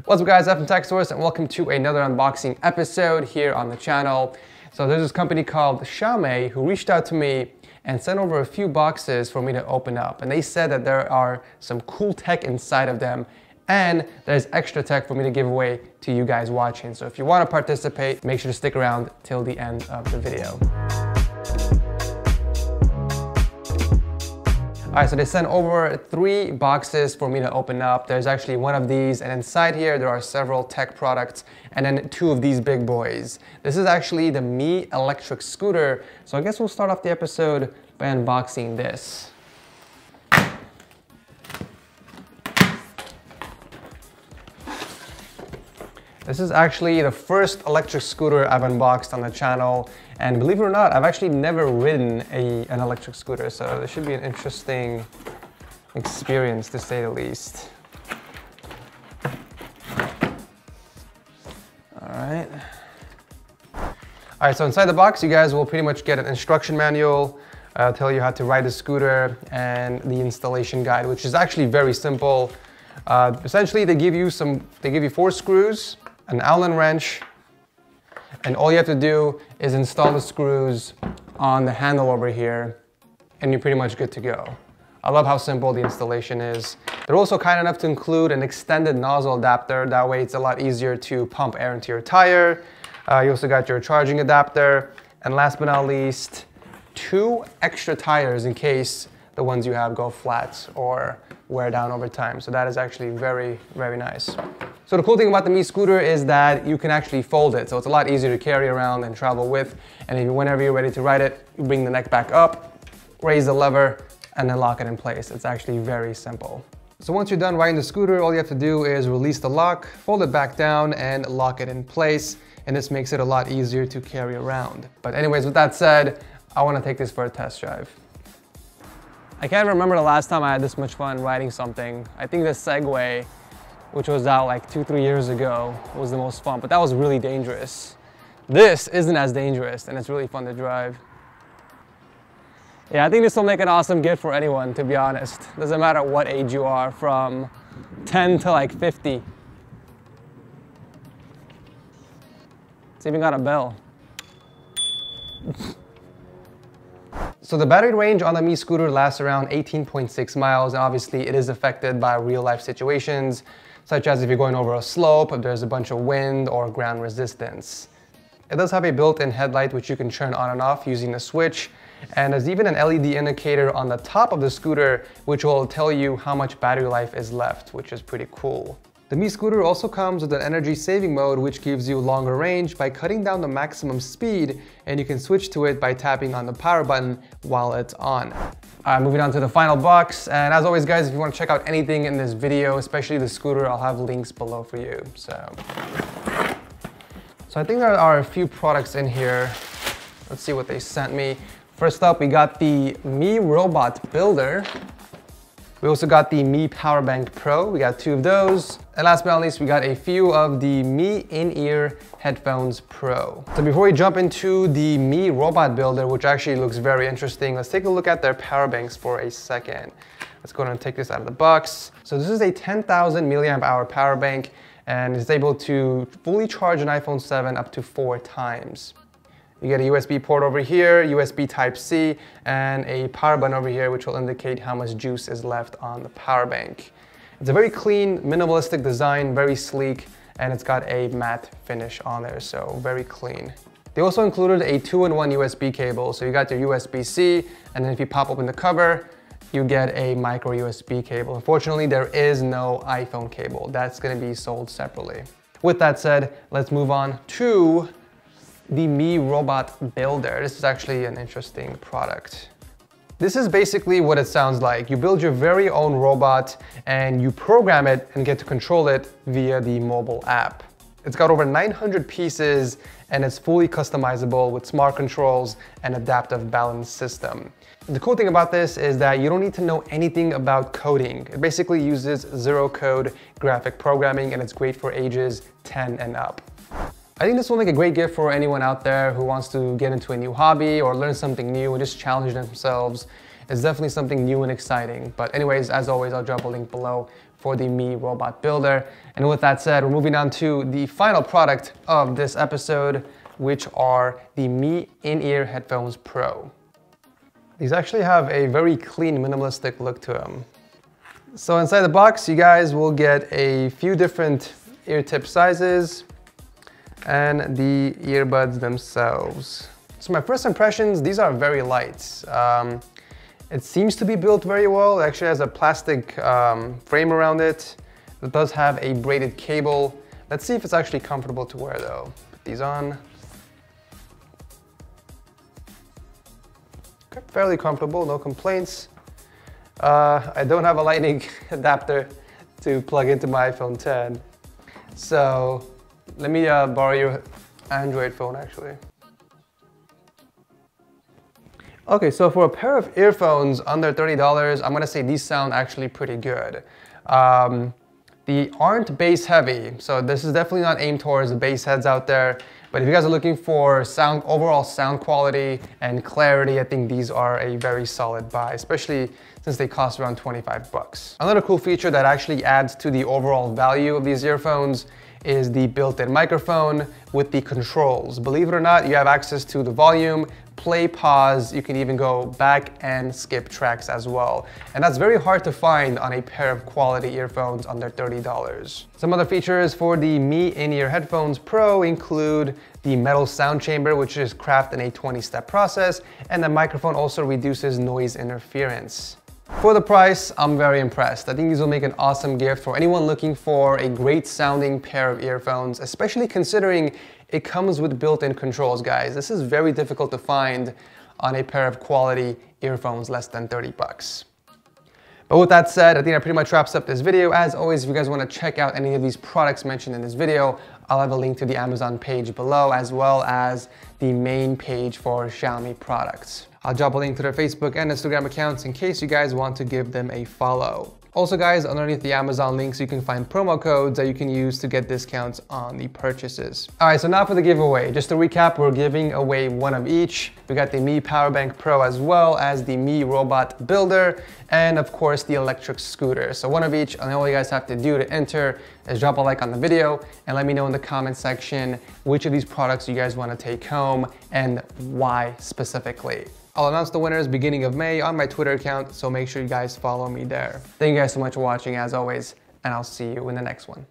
What's up guys, I'm from TechSource and welcome to another unboxing episode here on the channel. So there's this company called Xiaomi who reached out to me and sent over a few boxes for me to open up. And they said that there are some cool tech inside of them and there's extra tech for me to give away to you guys watching. So if you want to participate, make sure to stick around till the end of the video. All right, so they sent over 3 boxes for me to open up. There's actually one of these, and inside here there are several tech products, and then 2 of these big boys. This is actually the Mi electric scooter, so I guess we'll start off the episode by unboxing this. This is actually the first electric scooter I've unboxed on the channel, and believe it or not, I've actually never ridden an electric scooter, so this should be an interesting experience to say the least. Alright, so inside the box you guys will pretty much get an instruction manual, tell you how to ride the scooter, and the installation guide, which is actually very simple. Essentially they give you 4 screws, an Allen wrench, and all you have to do is install the screws on the handle over here and you're pretty much good to go. I love how simple the installation is. They're also kind enough to include an extended nozzle adapter. That way it's a lot easier to pump air into your tire. You also got your charging adapter, and last but not least, 2 extra tires in case the ones you have go flat or wear down over time. So that is actually very, very nice. So the cool thing about the Mi scooter is that you can actually fold it. So it's a lot easier to carry around and travel with. And whenever you're ready to ride it, you bring the neck back up, raise the lever, and then lock it in place. It's actually very simple. So once you're done riding the scooter, all you have to do is release the lock, fold it back down, and lock it in place. And this makes it a lot easier to carry around. But anyways, with that said, I want to take this for a test drive. I can't remember the last time I had this much fun riding something. I think this Segway, which was out like 2-3 years ago, was the most fun, but that was really dangerous. This isn't as dangerous and it's really fun to drive. Yeah, I think this will make an awesome gift for anyone, to be honest. Doesn't matter what age you are, from 10 to like 50. It's even got a bell. So the battery range on the Mi scooter lasts around 18.6 miles, and obviously it is affected by real life situations, such as if you're going over a slope, if there's a bunch of wind or ground resistance. It does have a built-in headlight which you can turn on and off using a switch, and there's even an LED indicator on the top of the scooter which will tell you how much battery life is left, which is pretty cool. The Mi scooter also comes with an energy saving mode which gives you longer range by cutting down the maximum speed, and you can switch to it by tapping on the power button while it's on. Moving on to the final box, and as always guys, if you want to check out anything in this video, especially the scooter, I'll have links below for you. So I think there are a few products in here. Let's see what they sent me. First up, we got the Mi Robot Builder. We also got the Mi Power Bank Pro. We got 2 of those. And last but not least, we got a few of the Mi In-Ear Headphones Pro. So before we jump into the Mi Robot Builder, which actually looks very interesting, let's take a look at their power banks for a second. Let's go ahead and take this out of the box. So this is a 10,000 milliamp hour power bank, and it's able to fully charge an iPhone 7 up to 4 times. You get a USB port over here, USB Type-C, and a power button over here which will indicate how much juice is left on the power bank. It's a very clean, minimalistic design, very sleek, and it's got a matte finish on there, so very clean. They also included a 2-in-1 USB cable, so you got your USB-C, and then if you pop open the cover, you get a micro USB cable. Unfortunately, there is no iPhone cable. That's going to be sold separately. With that said, let's move on to the Mi Robot Builder. This is actually an interesting product. This is basically what it sounds like. You build your very own robot and you program it and get to control it via the mobile app. It's got over 900 pieces and it's fully customizable with smart controls and adaptive balance system. The cool thing about this is that you don't need to know anything about coding. It basically uses zero-code graphic programming and it's great for ages 10 and up. I think this will make a great gift for anyone out there who wants to get into a new hobby or learn something new and just challenge themselves. It's definitely something new and exciting. But anyways, as always, I'll drop a link below for the Mi Robot Builder. And with that said, we're moving on to the final product of this episode, which are the Mi In-Ear Headphones Pro. These actually have a very clean, minimalistic look to them. So inside the box, you guys will get a few different ear tip sizes and the earbuds themselves. So my first impressions, these are very light. It seems to be built very well. It actually has a plastic frame around it. It does have a braided cable. Let's see if it's actually comfortable to wear though. Put these on. Okay, fairly comfortable, no complaints. I don't have a lightning adapter to plug into my iPhone 10. So let me borrow your Android phone actually. Okay, so for a pair of earphones under $30, I'm gonna say these sound actually pretty good. They aren't bass heavy, so this is definitely not aimed towards the bass heads out there. But if you guys are looking for overall sound quality and clarity, I think these are a very solid buy, especially since they cost around 25 bucks. Another cool feature that actually adds to the overall value of these earphones is the built-in microphone with the controls. Believe it or not, you have access to the volume, play, pause, you can even go back and skip tracks as well. And that's very hard to find on a pair of quality earphones under $30. Some other features for the Mi In-Ear Headphones Pro include the metal sound chamber, which is crafted in a 20-step process, and the microphone also reduces noise interference. For the price, I'm very impressed. I think these will make an awesome gift for anyone looking for a great sounding pair of earphones, especially considering it comes with built-in controls, guys. This is very difficult to find on a pair of quality earphones less than 30 bucks. But with that said, I think that pretty much wraps up this video. As always, if you guys want to check out any of these products mentioned in this video, I'll have a link to the Amazon page below, as well as the main page for Xiaomi products. I'll drop a link to their Facebook and Instagram accounts in case you guys want to give them a follow. Also guys, underneath the Amazon links, you can find promo codes that you can use to get discounts on the purchases. All right, so now for the giveaway. Just to recap, we're giving away one of each. We got the Mi Power Bank Pro as well as the Mi Robot Builder, and of course the electric scooter. So one of each, and all you guys have to do to enter is drop a like on the video and let me know in the comment section which of these products you guys want to take home and why specifically. I'll announce the winners beginning of May on my Twitter account, so make sure you guys follow me there. Thank you guys so much for watching as always, and I'll see you in the next one.